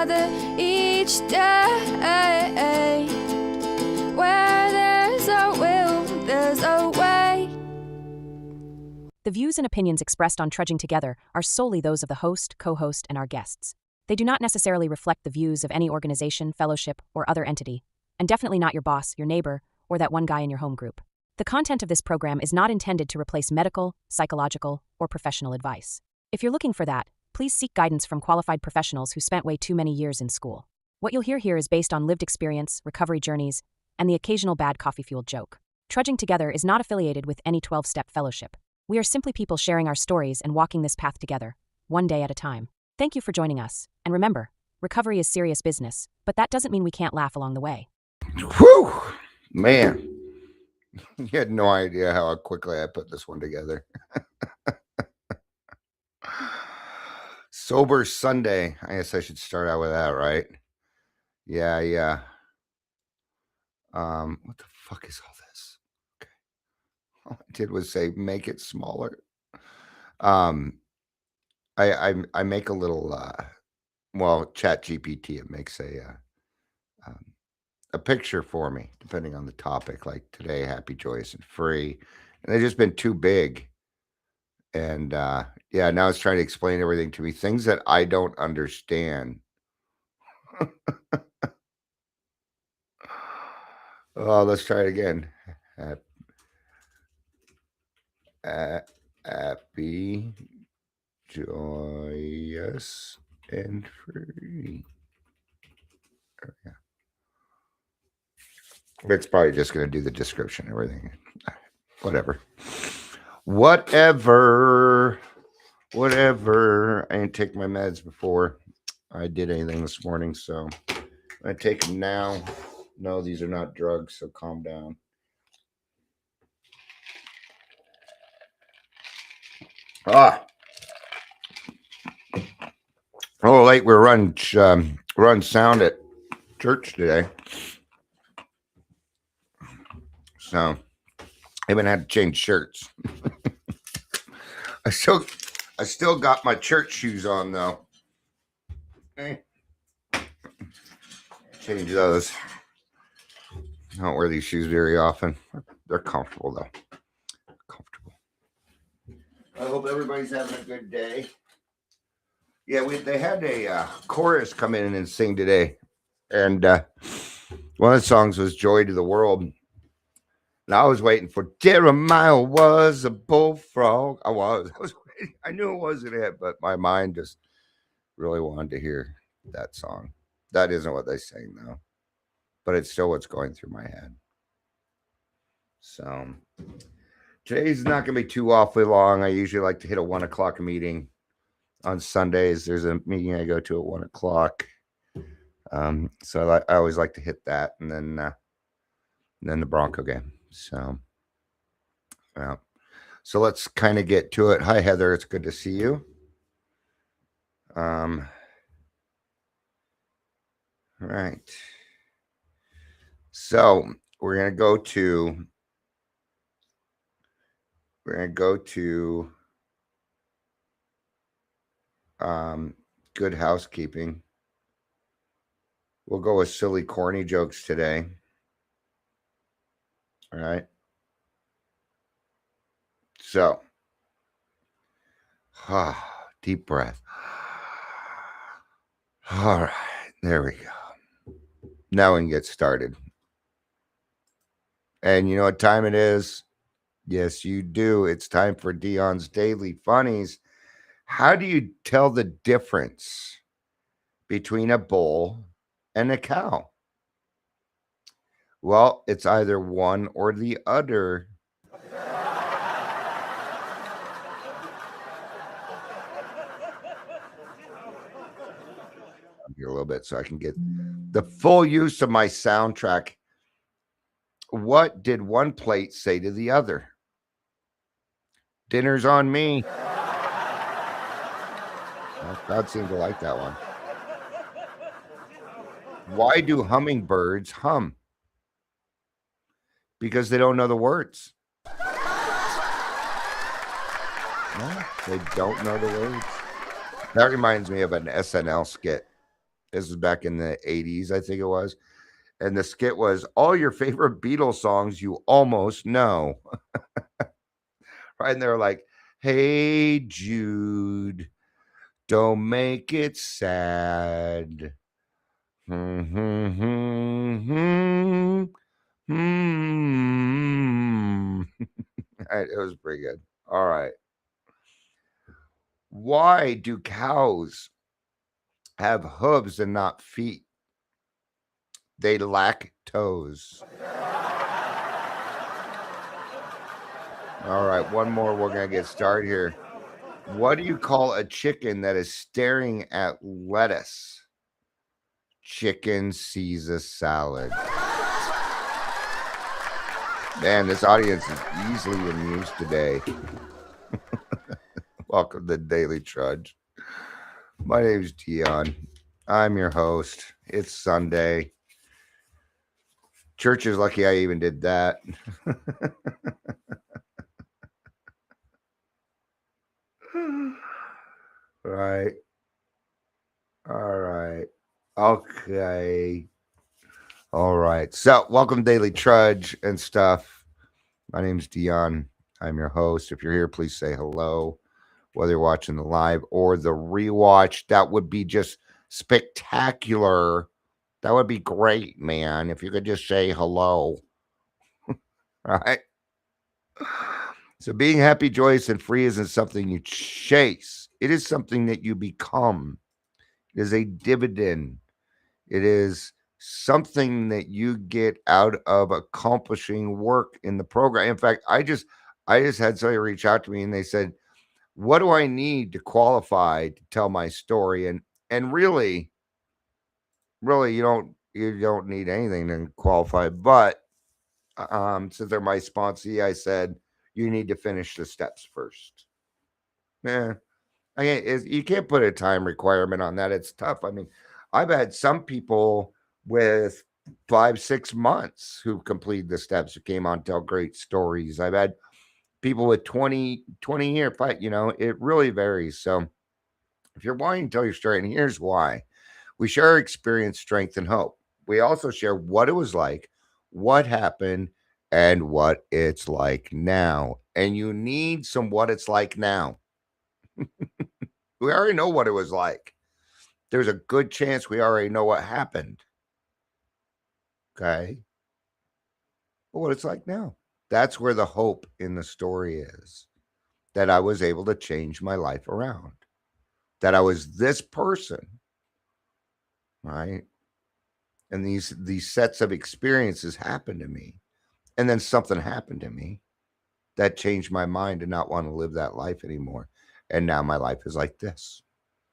together each day. Where there's a will, there's a way. The views and opinions expressed on Trudging Together are solely those of the host, co-host, and our guests. They do not necessarily reflect the views of any organization, fellowship, or other entity, and definitely not your boss, your neighbor, or that one guy in your home group. The content of this program is not intended to replace medical, psychological, or professional advice. If you're looking for that, please seek guidance from qualified professionals who spent way too many years in school. What you'll hear here is based on lived experience, recovery journeys, and the occasional bad coffee-fueled joke. Trudging Together is not affiliated with any 12-step fellowship. We are simply people sharing our stories and walking this path together, one day at a time. Thank you for joining us. And remember, recovery is serious business, but that doesn't mean we can't laugh along the way. Whew! Man, you had no idea how quickly I put this one together. Sober Sunday. I guess I should start out with that, right? Yeah. What the fuck is all this? Okay. All I did was say make it smaller. I make a little Chat GPT, it makes a picture for me, depending on the topic, like today, happy, joyous, and free. And they've just been too big. And now it's trying to explain everything to me, things that I don't understand. Oh, let's try it again. Happy, joyous, and free. Yeah. It's probably just going to do the description and everything. Whatever. I didn't take my meds before I did anything this morning, so I take them now. No, these are not drugs, so calm down. Late. We're run sound at church today, so I haven't had to change shirts. I still got my church shoes on though. Okay. Change those. I don't wear these shoes very often. They're comfortable though. Comfortable. I hope everybody's having a good day. Yeah, they had a chorus come in and sing today, and one of the songs was "Joy to the World." And I was waiting for Jeremiah was a bullfrog. I was waiting. I knew it wasn't it, but my mind just really wanted to hear that song. That isn't what they sing though, but it's still what's going through my head. So today's not going to be too awfully long. I usually like to hit a 1 o'clock meeting. On Sundays, there's a meeting I go to at 1 o'clock. So I always like to hit that, and then the Bronco game. So let's kind of get to it. Hi, Heather. It's good to see you. All right. So we're gonna go to Good Housekeeping. We'll go with silly, corny jokes today. All right. So, deep breath. All right, there we go. Now we can get started. And you know what time it is? Yes, you do. It's time for Dion's Daily Funnies. How do you tell the difference between a bull and a cow? Well, it's either one or the other. Here a little bit so I can get the full use of my soundtrack. What did one plate say to the other? Dinner's on me. God seemed to like that one. Why do hummingbirds hum? Because they don't know the words. No, they don't know the words. That reminds me of an SNL skit This was back in the 80s, I think it was. And the skit was all your favorite Beatles songs you almost know. Right. And they're like, hey, Jude, don't make it sad. It was pretty good. All right. Why do cows have hooves and not feet? They lack toes. All right, one more. We're going to get started here. What do you call a chicken that is staring at lettuce? Chicken sees a salad. Man, this audience is easily amused today. Welcome to Daily Trudge. My name's Dion. I'm your host. It's Sunday. Church is lucky I even did that. Right. All right. Okay. All right. So, welcome to Daily Trudge and stuff. My name's Dion. I'm your host. If you're here, please say hello. Whether you're watching the live or the rewatch, that would be just spectacular. That would be great, man. If you could just say hello. All right. So, being happy, joyous, and free isn't something you chase, it is something that you become. It is a dividend. It is something that you get out of accomplishing work in the program. In fact, I just had somebody reach out to me and they said, what do I need to qualify to tell my story? And really you don't need anything to qualify. But since they're my sponsee, I said you need to finish the steps first. You can't put a time requirement on that. It's tough. I mean, I've had some people with 5-6 months who completed the steps who came on to tell great stories. I've had people with 20 year fight, it really varies. So if you're wanting to tell your story, and here's why. We share our experience, strength, and hope. We also share what it was like, what happened, and what it's like now. And you need some what it's like now. We already know what it was like. There's a good chance we already know what happened. Okay. But what it's like now. That's where the hope in the story is. That I was able to change my life around. That I was this person. Right. And these sets of experiences happened to me. And then something happened to me that changed my mind to not want to live that life anymore. And now my life is like this.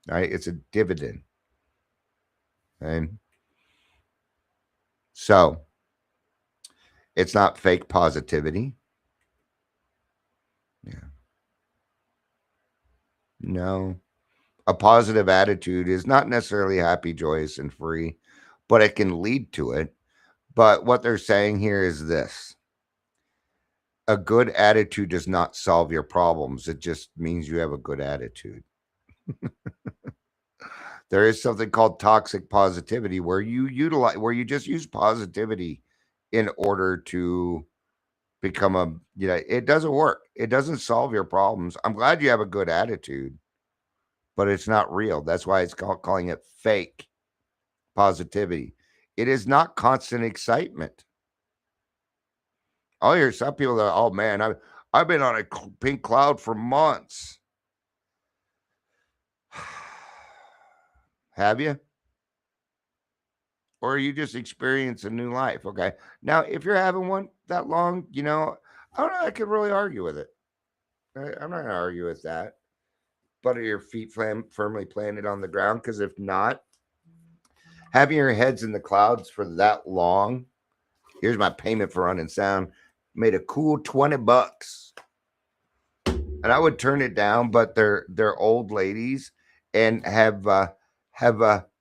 Right. It's a dividend. And so it's not fake positivity. Yeah. No. A positive attitude is not necessarily happy, joyous, and free, but it can lead to it. But what they're saying here is this. A good attitude does not solve your problems. It just means you have a good attitude. There is something called toxic positivity where you just use positivity in order to become it doesn't work. It doesn't solve your problems. I'm glad you have a good attitude, but it's not real. That's why it's calling it fake positivity. It is not constant excitement. I'll hear some people that, oh man, I've been on a pink cloud for months. Have you? Or you just experience a new life? Okay. Now, if you're having one that long, I don't know. I could really argue with it. I'm not going to argue with that. But are your feet firmly planted on the ground? Because if not, having your heads in the clouds for that long, here's my payment for running sound, made a cool $20. And I would turn it down, but they're old ladies and have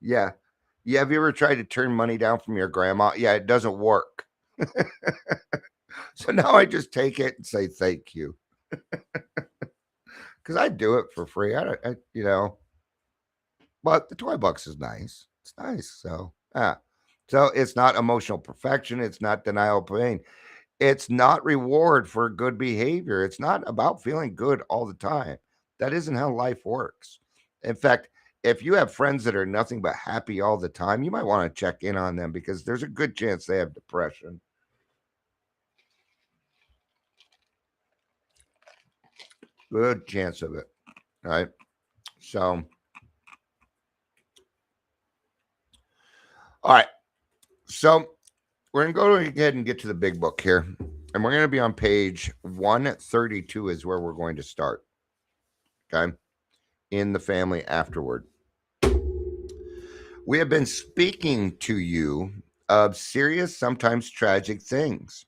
yeah. Have you ever tried to turn money down from your grandma? Yeah, it doesn't work. So now I just take it and say thank you. Because I do it for free. But the $20 is nice. It's nice. So, yeah. So it's not emotional perfection. It's not denial of pain. It's not reward for good behavior. It's not about feeling good all the time. That isn't how life works. In fact, if you have friends that are nothing but happy all the time, you might want to check in on them because there's a good chance they have depression. Good chance of it. Right. So, all right. So we're going to go ahead and get to the big book here. And we're going to be on page 132 is where we're going to start. Okay. In the family afterward. We have been speaking to you of serious, sometimes tragic things.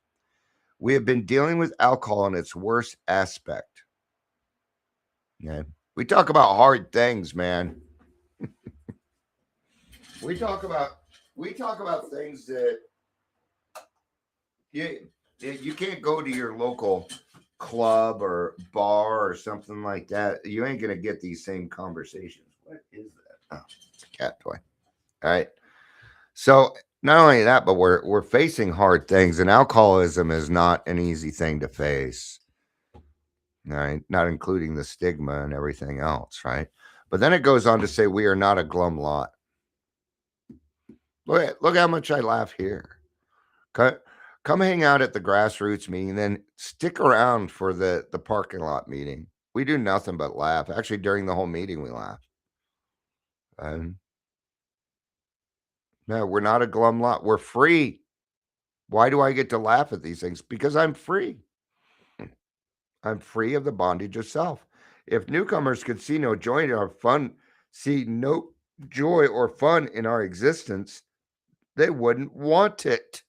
We have been dealing with alcohol in its worst aspect. Yeah. We talk about hard things, man. we talk about things that you can't go to your local club or bar or something like that. You ain't gonna get these same conversations. What is that? Oh, it's a cat toy. All right. So not only that, but we're facing hard things, and alcoholism is not an easy thing to face. Right? Not including the stigma and everything else, right? But then it goes on to say we are not a glum lot. Look how much I laugh here. Come hang out at the grassroots meeting, then stick around for the parking lot meeting. We do nothing but laugh. Actually, during the whole meeting, we laugh. No, we're not a glum lot. We're free. Why do I get to laugh at these things? Because I'm free. I'm free of the bondage of self. If newcomers could see no joy in our fun, see no joy or fun in our existence, they wouldn't want it.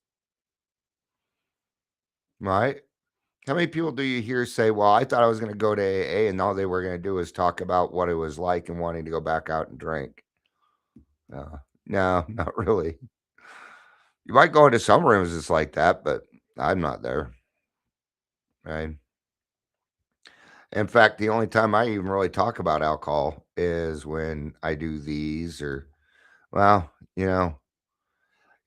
Right? How many people do you hear say, well, I thought I was going to go to AA and all they were going to do was talk about what it was like and wanting to go back out and drink? No, not really. You might go into some rooms it's like that, but I'm not there. Right? In fact, the only time I even really talk about alcohol is when I do these or, well, yeah,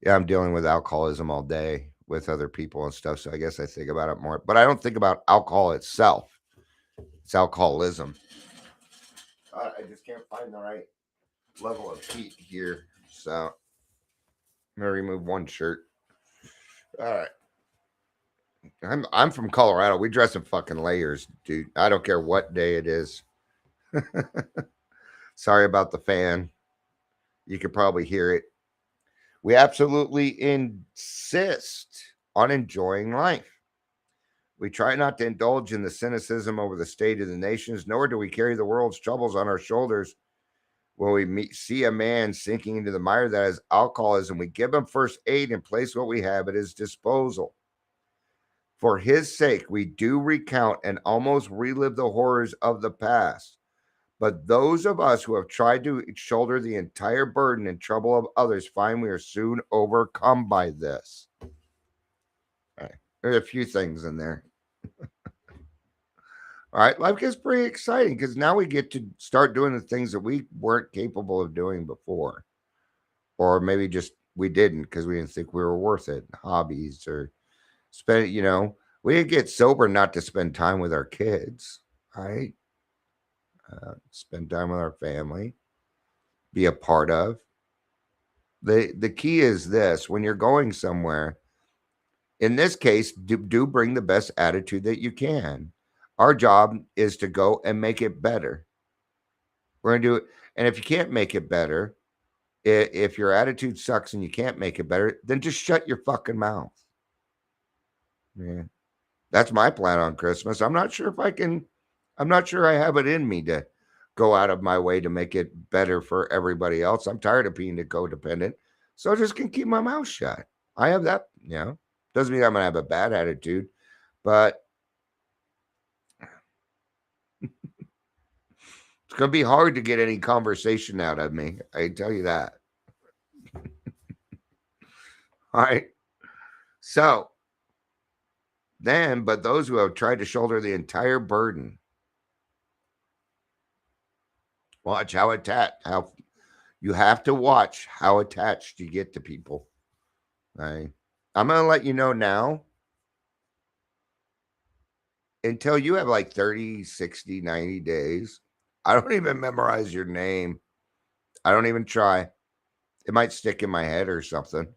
I'm dealing with alcoholism all day with other people and stuff. So I guess I think about it more, but I don't think about alcohol itself. It's alcoholism. I just can't find the right level of heat here. So I'm going to remove one shirt. All right. I'm from Colorado. We dress in fucking layers, dude. I don't care what day it is. Sorry about the fan. You could probably hear it. We absolutely insist on enjoying life. We try not to indulge in the cynicism over the state of the nations, nor do we carry the world's troubles on our shoulders. When we see a man sinking into the mire that is alcoholism, we give him first aid and place what we have at his disposal. For his sake, we do recount and almost relive the horrors of the past. But those of us who have tried to shoulder the entire burden and trouble of others find we are soon overcome by this. Okay. There's a few things in there. All right. Life gets pretty exciting because now we get to start doing the things that we weren't capable of doing before. Or maybe just we didn't because we didn't think we were worth it. Hobbies or spend, we didn't get sober not to spend time with our kids, right? Spend time with our family, be a part of. The key is this: when you're going somewhere, in this case, do bring the best attitude that you can. Our job is to go and make it better. We're gonna do it, and if you can't make it better, if your attitude sucks and you can't make it better, then just shut your fucking mouth. Yeah, that's my plan on Christmas. I'm not sure if I can. I'm not sure I have it in me to go out of my way to make it better for everybody else. I'm tired of being a codependent, so I just can keep my mouth shut. I have that, doesn't mean I'm gonna have a bad attitude, but it's gonna be hard to get any conversation out of me. I can tell you that. All right. So then, but those who have tried to shoulder the entire burden, watch how You have to watch how attached you get to people. Right? I'm going to let you know now, until you have like 30, 60, 90 days, I don't even memorize your name. I don't even try. It might stick in my head or something.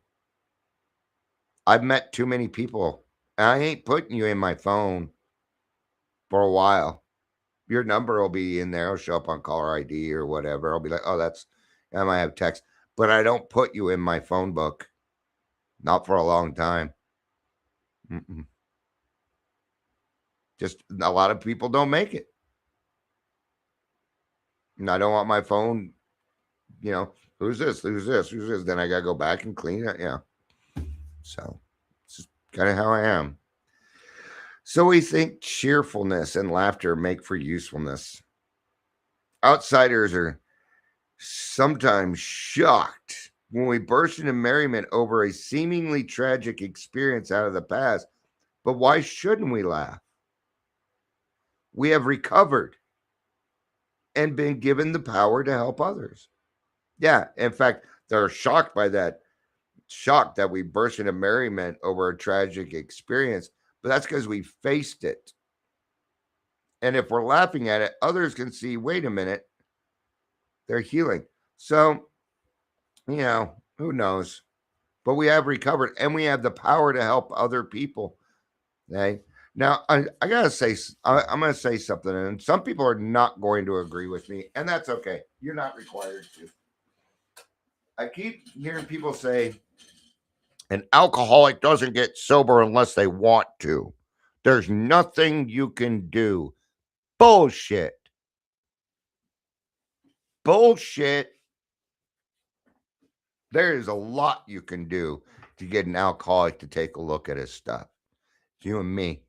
I've met too many people. And I ain't putting you in my phone for a while. Your number will be in there. It'll show up on caller ID or whatever. I'll be like, oh, I might have text. But I don't put you in my phone book. Not for a long time. Mm-mm. Just a lot of people don't make it. And I don't want my phone, who's this? Who's this? Who's this? Then I got to go back and clean it. Yeah. So it's just kind of how I am. So we think cheerfulness and laughter make for usefulness. Outsiders are sometimes shocked when we burst into merriment over a seemingly tragic experience out of the past. But why shouldn't we laugh? We have recovered and been given the power to help others. Yeah, in fact, they're shocked by that. Shocked that we burst into merriment over a tragic experience, but that's because we faced it. And if we're laughing at it, others can see, wait a minute, they're healing. So, who knows? But we have recovered and we have the power to help other people. Okay. Now, I got to say, I'm going to say something, and some people are not going to agree with me, and that's okay. You're not required to. I keep hearing people say, an alcoholic doesn't get sober unless they want to. There's nothing you can do. Bullshit. Bullshit. There is a lot you can do to get an alcoholic to take a look at his stuff. It's you and me.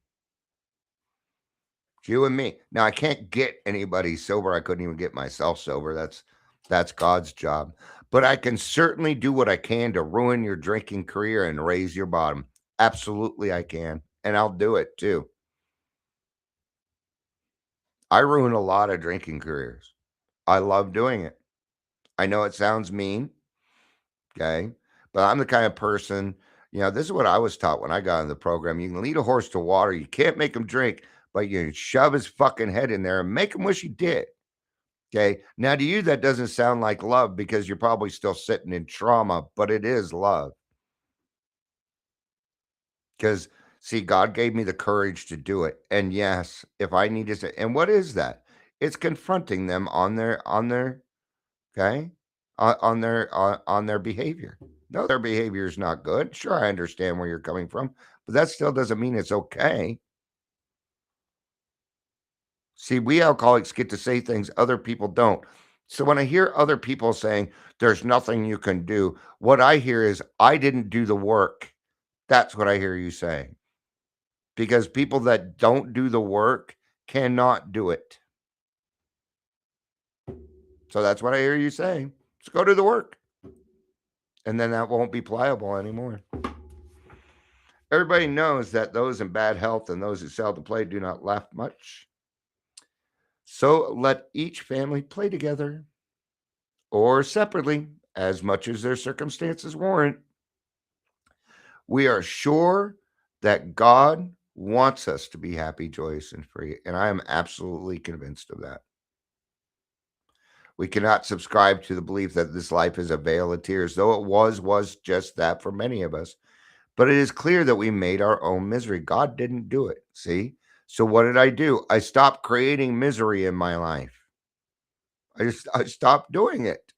It's you and me. Now, I can't get anybody sober. I couldn't even get myself sober. That's God's job. But I can certainly do what I can to ruin your drinking career and raise your bottom. Absolutely, I can. And I'll do it too. I ruin a lot of drinking careers. I love doing it. I know it sounds mean, okay? But I'm the kind of person, this is what I was taught when I got in the program. You can lead a horse to water. You can't make him drink, but you can shove his fucking head in there and make him wish he did. Okay. Now, to you, that doesn't sound like love because you're probably still sitting in trauma, but it is love. Because, see, God gave me the courage to do it. And yes, if I need to say, and what is that? It's confronting them on their okay, on their behavior. No, their behavior is not good. Sure, I understand where you're coming from, but that still doesn't mean it's okay. See, we alcoholics get to say things other people don't. So when I hear other people saying there's nothing you can do, what I hear is I didn't do the work. That's what I hear you saying. Because people that don't do the work cannot do it. So that's what I hear you saying. Let's go do the work. And then that won't be pliable anymore. Everybody knows that those in bad health and those who seldom play do not laugh much. So let each family play together or separately as much as their circumstances warrant. We are sure that God wants us to be happy, joyous, and free. And I am absolutely convinced of that. We cannot subscribe to the belief that this life is a vale of tears, though it was just that for many of us. But it is clear that we made our own misery. God didn't do it. See? So what did I do? I stopped creating misery in my life. I stopped doing it.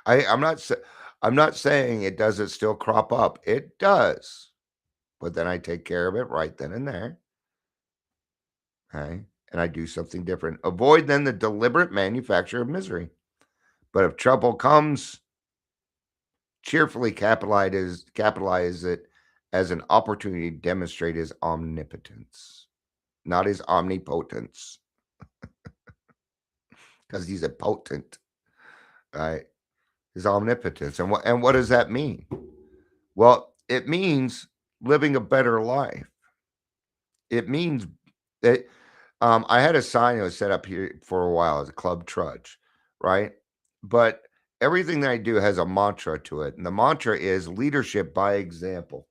I'm not saying it doesn't still crop up. It does. But then I take care of it right then and there. Okay? And I do something different. Avoid then the deliberate manufacture of misery. But if trouble comes, cheerfully capitalize it as an opportunity to demonstrate his omnipotence, not his omnipotence. Because he's a potent, right? His omnipotence. And what does that mean? Well, it means living a better life. It means that I had a sign that was set up here for a while as a Club Trudge, right? But everything that I do has a mantra to it. And the mantra is leadership by example.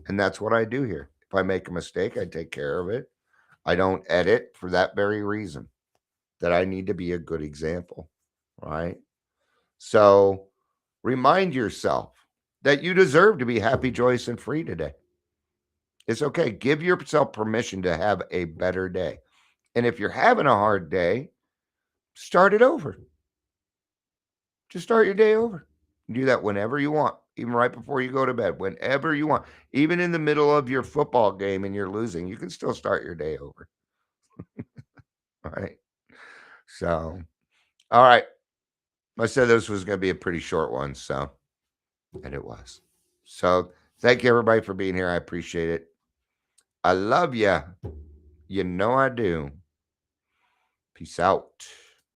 And that's what I do here. If I make a mistake, I take care of it. I don't edit for that very reason, that I need to be a good example, right? So remind yourself that you deserve to be happy, joyous, and free today. It's okay. Give yourself permission to have a better day. And if you're having a hard day, start it over. Just start your day over. You do that whenever you want, even right before you go to bed, whenever you want. Even in the middle of your football game and you're losing, you can still start your day over. All right. So, all right. I said this was going to be a pretty short one. So, and it was. So, thank you everybody for being here. I appreciate it. I love you. You know I do. Peace out.